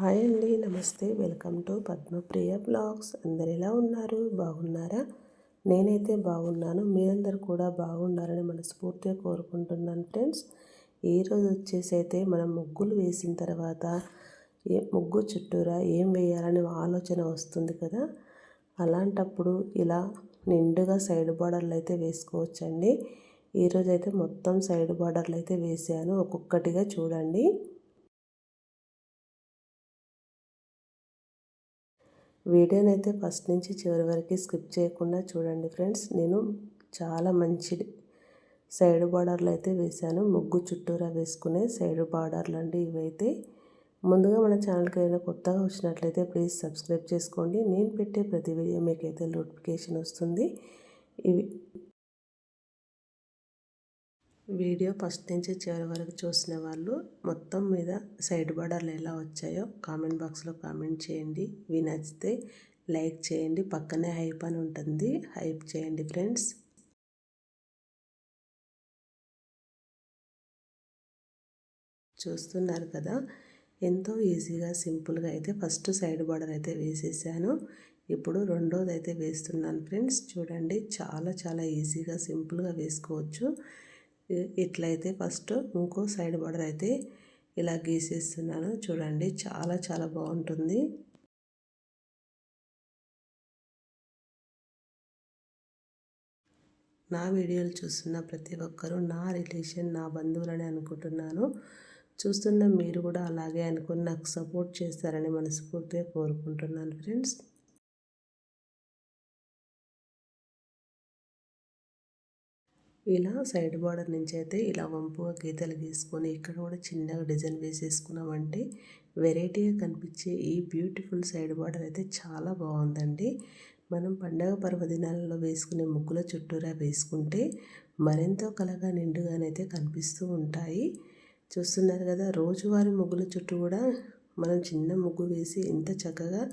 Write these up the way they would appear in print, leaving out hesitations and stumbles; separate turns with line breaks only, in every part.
Hi అండి, నమస్తే. Welcome to Padmapriya blogs. అందరు ఎలా ఉన్నారు? బాగున్నారా? నేనైతే బాగున్నాను. మీరందరూ కూడా బాగున్నారని మనస్ఫూర్తిగా కోరుకుంటున్నాను ఫ్రెండ్స్. ఈరోజు వచ్చేసి అయితే మనం ముగ్గులు వేసిన తర్వాత ముగ్గు చుట్టూరా ఏం వేయాలని ఆలోచన వస్తుంది కదా. అలాంటప్పుడు ఇలా నిండుగా సైడ్ బార్డర్లు అయితే వేసుకోవచ్చండి. ఈరోజు అయితే మొత్తం సైడ్ బార్డర్లు అయితే వేసాను. ఒక్కొక్కటిగా చూడండి. వీడియోని అయితే ఫస్ట్ నుంచి చివరి వరకు స్కిప్ చేయకుండా చూడండి ఫ్రెండ్స్. నేను చాలా మంచి సైడ్ బార్డర్లు అయితే వేశాను. ముగ్గు చుట్టూరా వేసుకునే సైడ్ బార్డర్లు అండి ఇవైతే. ముందుగా మన ఛానల్కి ఏదైనా కొత్తగా వచ్చినట్లయితే ప్లీజ్ సబ్స్క్రైబ్ చేసుకోండి. నేను పెట్టే ప్రతి వీడియో మీకైతే నోటిఫికేషన్ వస్తుంది. ఇవి వీడియో ఫస్ట్ నుంచి చివరి వరకు చూసిన వాళ్ళు మొత్తం మీద సైడ్ బార్డర్లు ఎలా వచ్చాయో కామెంట్ బాక్స్లో కామెంట్ చేయండి. ఇవి నచ్చితే లైక్ చేయండి. పక్కనే హైప్ అని ఉంటుంది, హైప్ చేయండి ఫ్రెండ్స్. చూస్తున్నారు కదా, ఎంతో ఈజీగా సింపుల్గా అయితే ఫస్ట్ సైడ్ బార్డర్ అయితే వేసేసాను. ఇప్పుడు రెండోది అయితే వేస్తున్నాను ఫ్రెండ్స్. చూడండి, చాలా చాలా ఈజీగా సింపుల్గా వేసుకోవచ్చు. ఇట్లయితే ఫస్ట్ ఇంకో సైడ్ బార్డర్ అయితే ఇలా గీసేస్తున్నాను. చూడండి, చాలా చాలా బాగుంటుంది. నా వీడియోలు చూస్తున్న ప్రతి ఒక్కరూ నా రిలేషన్, నా బంధువులని అనుకుంటున్నాను. చూస్తున్న మీరు కూడా అలాగే అనుకుని నాకు సపోర్ట్ చేస్తారని మనస్ఫూర్తిగా కోరుకుంటున్నాను ఫ్రెండ్స్. ఇలా సైడ్ బార్డర్ నుంచి అయితే ఇలా వంపుగా గీతలు గీసుకొని ఇక్కడ కూడా చిన్నగా డిజైన్ వేసేసుకున్నామంటే వెరైటీగా కనిపించే ఈ బ్యూటిఫుల్ సైడ్ బార్డర్ అయితే చాలా బాగుందండి. మనం పండగ పర్వదినాలలో వేసుకునే ముగ్గుల చుట్టూరా వేసుకుంటే మరెంతో కలగా నిండుగానైతే కనిపిస్తూ ఉంటాయి. చూస్తున్నారు కదా, రోజువారీ ముగ్గుల చుట్టూ కూడా మనం చిన్న ముగ్గు వేసి ఎంత చక్కగా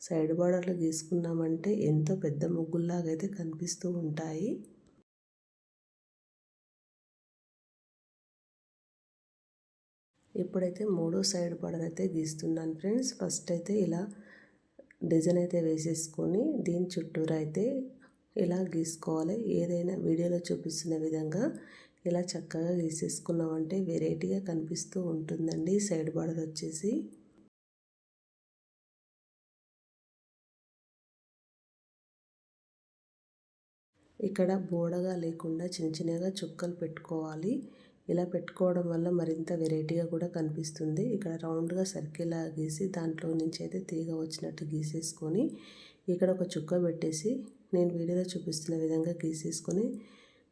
సైడ్ బార్డర్లు గీసుకున్నామంటే ఎంతో పెద్ద ముగ్గుల్లాగైతే కనిపిస్తూ ఉంటాయి. ఇప్పుడైతే మూడో సైడ్ బార్డర్ అయితే గీస్తున్నాను ఫ్రెండ్స్. ఫస్ట్ అయితే ఇలా డిజైన్ అయితే వేసేసుకొని దీని చుట్టూరా అయితే ఇలా గీసుకోవాలి. ఏదైనా వీడియోలో చూపిస్తున్న విధంగా ఇలా చక్కగా గీసేసుకున్నామంటే వెరైటీగా కనిపిస్తూ ఉంటుందండి సైడ్ బార్డర్ వచ్చేసి. ఇక్కడ బోడగా లేకుండా చిన్న చిన్నగా చుక్కలు పెట్టుకోవాలి. ఇలా పెట్టుకోవడం వల్ల మరింత వెరైటీగా కూడా కనిపిస్తుంది. ఇక్కడ రౌండ్గా సర్కిల్ లాగా గీసి దాంట్లో నుంచి అయితే తీగ వచ్చినట్టు గీసేసుకొని ఇక్కడ ఒక చుక్క పెట్టేసి నేను వీడియోలో చూపిస్తున్న విధంగా గీసేసుకొని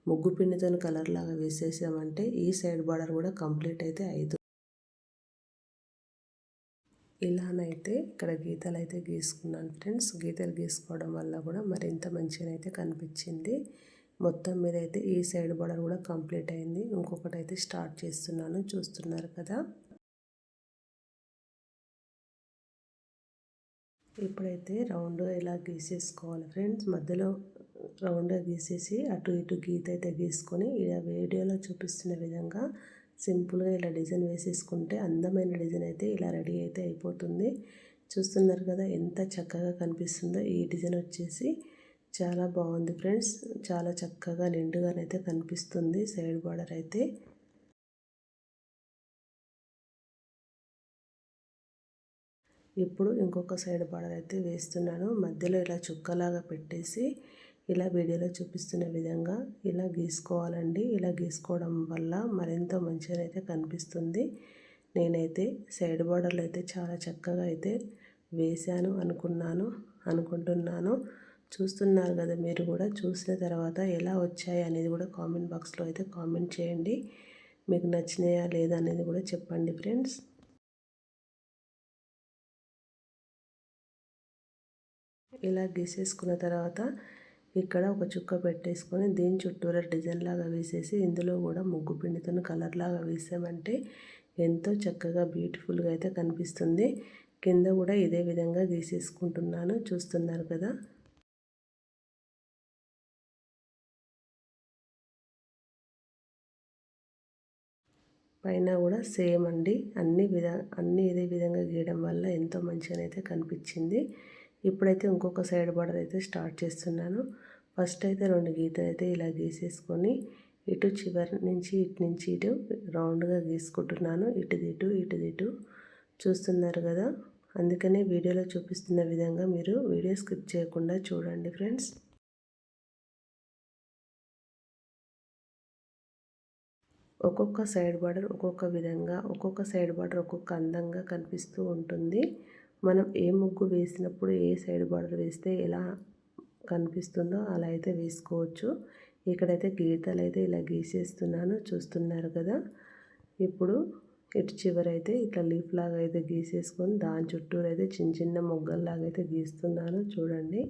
ముగ్గు పిండితో కలర్ లాగా వేసేసామంటే ఈ సైడ్ బార్డర్ కూడా కంప్లీట్ అయితే అవుతుంది. ఇలానైతే ఇక్కడ గీతలు అయితే గీసుకున్నాను ఫ్రెండ్స్. గీతలు గీసుకోవడం వల్ల కూడా మరింత మంచిగా అయితే కనిపించింది. మొత్తం మీద అయితే ఈ సైడ్ బార్డర్ కూడా కంప్లీట్ అయింది. ఇంకొకటి అయితే స్టార్ట్ చేస్తున్నాను, చూస్తున్నారు కదా. ఇప్పుడైతే రౌండ్గా ఇలా గీసేసుకోవాలి ఫ్రెండ్స్. మధ్యలో రౌండ్గా గీసేసి అటు ఇటు గీత అయితే గీసుకొని ఇలా వీడియోలో చూపిస్తున్న విధంగా సింపుల్గా ఇలా డిజైన్ వేసేసుకుంటే అందమైన డిజైన్ అయితే ఇలా రెడీ అయితే అయిపోతుంది. చూస్తున్నారు కదా ఎంత చక్కగా కనిపిస్తుందో. ఈ డిజైన్ వచ్చేసి చాలా బాగుంది ఫ్రెండ్స్. చాలా చక్కగా నిండుగానైతే కనిపిస్తుంది సైడ్ బార్డర్ అయితే. ఇప్పుడు ఇంకొక సైడ్ బార్డర్ అయితే వేస్తున్నాను. మధ్యలో ఇలా చుక్కలాగా పెట్టేసి ఇలా వీడియోలో చూపిస్తున్న విధంగా ఇలా గీసుకోవాలండి. ఇలా గీసుకోవడం వల్ల మరింత మంచిగా అయితే కనిపిస్తుంది. నేనైతే సైడ్ బార్డర్లు అయితే చాలా చక్కగా అయితే వేశాను అనుకుంటున్నాను. చూస్తున్నారు కదా, మీరు కూడా చూసిన తర్వాత ఎలా వచ్చాయి అనేది కూడా కామెంట్ బాక్స్లో అయితే కామెంట్ చేయండి. మీకు నచ్చినాయా లేదా అనేది కూడా చెప్పండి ఫ్రెండ్స్. ఇలా గీసేసుకున్న తర్వాత ఇక్కడ ఒక చుక్క పెట్టేసుకొని దీని చుట్టూరా డిజైన్ లాగా వేసేసి ఇందులో కూడా ముగ్గు పిండితో కలర్ లాగా వేసామంటే ఎంతో చక్కగా బ్యూటిఫుల్గా అయితే కనిపిస్తుంది. కింద కూడా ఇదే విధంగా గీసేసుకుంటున్నాను, చూస్తున్నారు కదా. పైన కూడా సేమ్ అండి. అన్నీ ఇదే విధంగా గీయడం వల్ల ఎంతో మంచిగానైతే కనిపించింది. ఇప్పుడైతే ఇంకొక సైడ్ బార్డర్ అయితే స్టార్ట్ చేస్తున్నాను. ఫస్ట్ అయితే 2 గీతలు అయితే ఇలా గీసేసుకొని ఇటు చివరి నుంచి ఇటు రౌండ్గా గీసుకుంటున్నాను. ఇటుదిటు చూస్తున్నారు కదా. అందుకనే వీడియోలో చూపిస్తున్న విధంగా మీరు వీడియో స్కిప్ చేయకుండా చూడండి ఫ్రెండ్స్. ఒక్కొక్క సైడ్ బార్డర్ ఒక్కొక్క విధంగా, ఒక్కొక్క సైడ్ బార్డర్ ఒక్కొక్క అందంగా కనిపిస్తూ ఉంటుంది. మనం ఏ ముగ్గు వేసినప్పుడు ఏ సైడ్ బార్డర్ వేస్తే ఎలా కనిపిస్తుందో అలా అయితే వేసుకోవచ్చు. ఇక్కడైతే గీతలు అయితే ఇలా గీసేస్తున్నాను, చూస్తున్నారు కదా. ఇప్పుడు ఇటు చివరైతే ఇట్లా లీఫ్ లాగా అయితే గీసేసుకొని దాని చుట్టూరు అయితే చిన్న చిన్న మొగ్గల్లాగా అయితే గీస్తున్నాను చూడండి.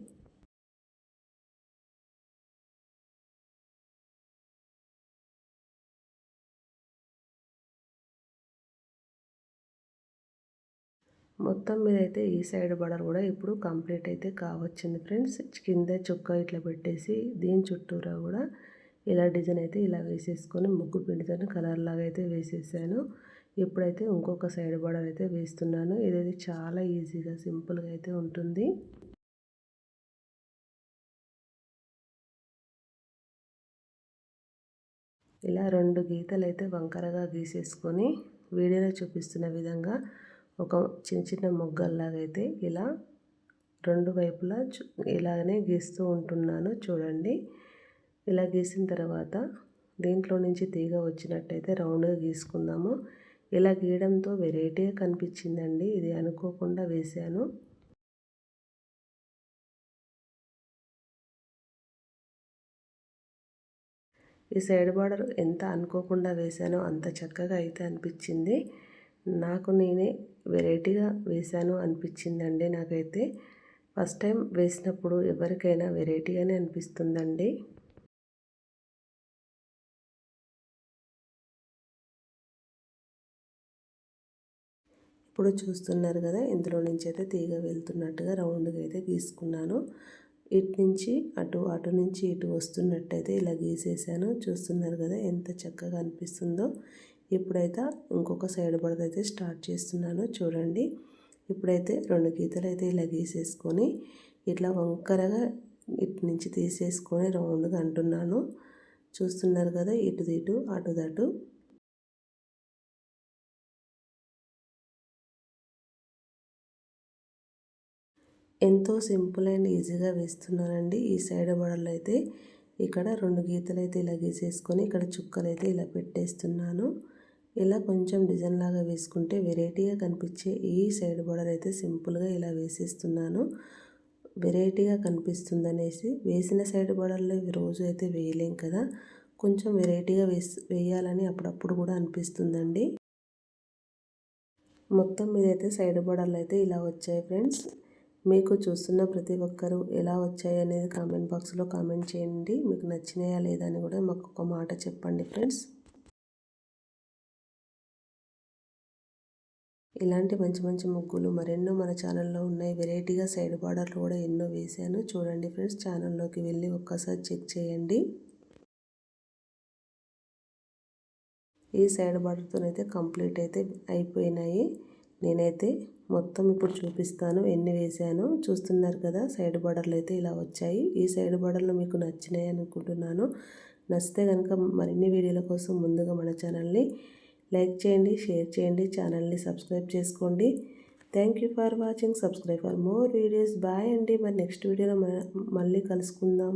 మొత్తం మీద అయితే ఈ సైడ్ బార్డర్ కూడా ఇప్పుడు కంప్లీట్ అయితే కావచ్చింది ఫ్రెండ్స్. కింద చుక్క ఇట్లా పెట్టేసి దీని చుట్టూరా కూడా ఇలా డిజైన్ అయితే ఇలా వేసేసుకొని ముగ్గు పిండితో కలర్ లాగా అయితే వేసేసాను. ఇప్పుడైతే ఇంకొక సైడ్ బార్డర్ అయితే వేస్తున్నాను. ఇది చాలా ఈజీగా సింపుల్గా అయితే ఉంటుంది. ఇలా 2 గీతలు అయితే వంకరగా గీసేసుకొని వీడియోలో చూపిస్తున్న విధంగా ఒక చిన్న చిన్న మొగ్గల్లాగా అయితే ఇలా 2 వైపులా ఇలాగనే గీస్తూ ఉంటున్నాను చూడండి. ఇలా గీసిన తర్వాత దీంట్లో నుంచి తీగ వచ్చినట్టయితే రౌండ్గా గీసుకుందాము. ఇలా గీయడంతో వెరైటీగా కనిపించిందండి. ఇది అనుకోకుండా వేశాను. ఈ సైడ్ బార్డర్ ఎంత అనుకోకుండా వేశానో అంత చక్కగా అయితే అనిపించింది. నాకు నేనే వెరైటీగా వేశాను అనిపించిందండి. నాకైతే ఫస్ట్ టైం వేసినప్పుడు ఎవరికైనా వెరైటీగానే అనిపిస్తుందండి. ఇప్పుడు చూస్తున్నారు కదా, ఇందులో నుంచి అయితే తీగ వెళ్తున్నట్టుగా రౌండ్గా అయితే గీసుకున్నాను. ఇటు నుంచి అటు నుంచి ఇటు వస్తున్నట్టయితే ఇలా గీసేసాను. చూస్తున్నారు కదా ఎంత చక్కగా అనిపిస్తుందో. ఇప్పుడైతే ఇంకొక సైడ్ బార్డర్ అయితే స్టార్ట్ చేస్తున్నాను చూడండి. ఇప్పుడైతే 2 గీతలు అయితే ఇలా గీసేసుకొని ఇట్లా వంకరగా ఇటు నుంచి తీసేసుకొని రౌండ్గా అంటున్నాను. చూస్తున్నారు కదా, ఇటు అటు ఎంతో సింపుల్ అండ్ ఈజీగా వేస్తున్నానండి. ఈ సైడ్ బార్డర్లో అయితే ఇక్కడ 2 గీతలు అయితే ఇలా గీసేసుకొని ఇక్కడ చుక్కలు అయితే ఇలా పెట్టేస్తున్నాను. ఇలా కొంచెం డిజైన్ లాగా వేసుకుంటే వెరైటీగా కనిపించే ఈ సైడ్ బార్డర్ అయితే సింపుల్గా ఇలా వేసేస్తున్నాను. వెరైటీగా కనిపిస్తుందనేసి వేసిన సైడ్ బార్డర్లో రోజు అయితే వేయలేం కదా, కొంచెం వెరైటీగా వేయాలని అప్పుడప్పుడు కూడా అనిపిస్తుందండి. మొత్తం మీద అయితే సైడ్ బార్డర్లు అయితే ఇలా వచ్చాయి ఫ్రెండ్స్. మీకు చూస్తున్న ప్రతి ఒక్కరూ ఎలా వచ్చాయి అనేది కామెంట్ బాక్స్లో కామెంట్ చేయండి. మీకు నచ్చినాయా లేదా అని కూడా మాకు ఒక మాట చెప్పండి ఫ్రెండ్స్. ఇలాంటి మంచి మంచి ముగ్గులు మరెన్నో మన ఛానల్లో ఉన్నాయి. వెరైటీగా సైడ్ బార్డర్లు కూడా ఎన్నో వేసాను చూడండి ఫ్రెండ్స్. ఛానల్లోకి వెళ్ళి ఒక్కసారి చెక్ చేయండి. ఈ సైడ్ బార్డర్తోనైతే కంప్లీట్ అయితే అయిపోయినాయి. నేనైతే మొత్తం ఇప్పుడు చూపిస్తాను ఎన్ని వేసానో. చూస్తున్నారు కదా, సైడ్ బార్డర్లు అయితే ఇలా వచ్చాయి. ఈ సైడ్ బార్డర్లు మీకు నచ్చినాయి అనుకుంటున్నాను. నచ్చితే కనుక మరిన్ని వీడియోల కోసం ముందుగా మన ఛానల్ని లైక్ చేయండి, షేర్ చేయండి, ఛానల్ని సబ్స్క్రైబ్ చేసుకోండి. Thank you for watching. Subscribe for more videos. Bye అండి. మరి నెక్స్ట్ వీడియోలో మళ్ళీ కలుసుకుందాం.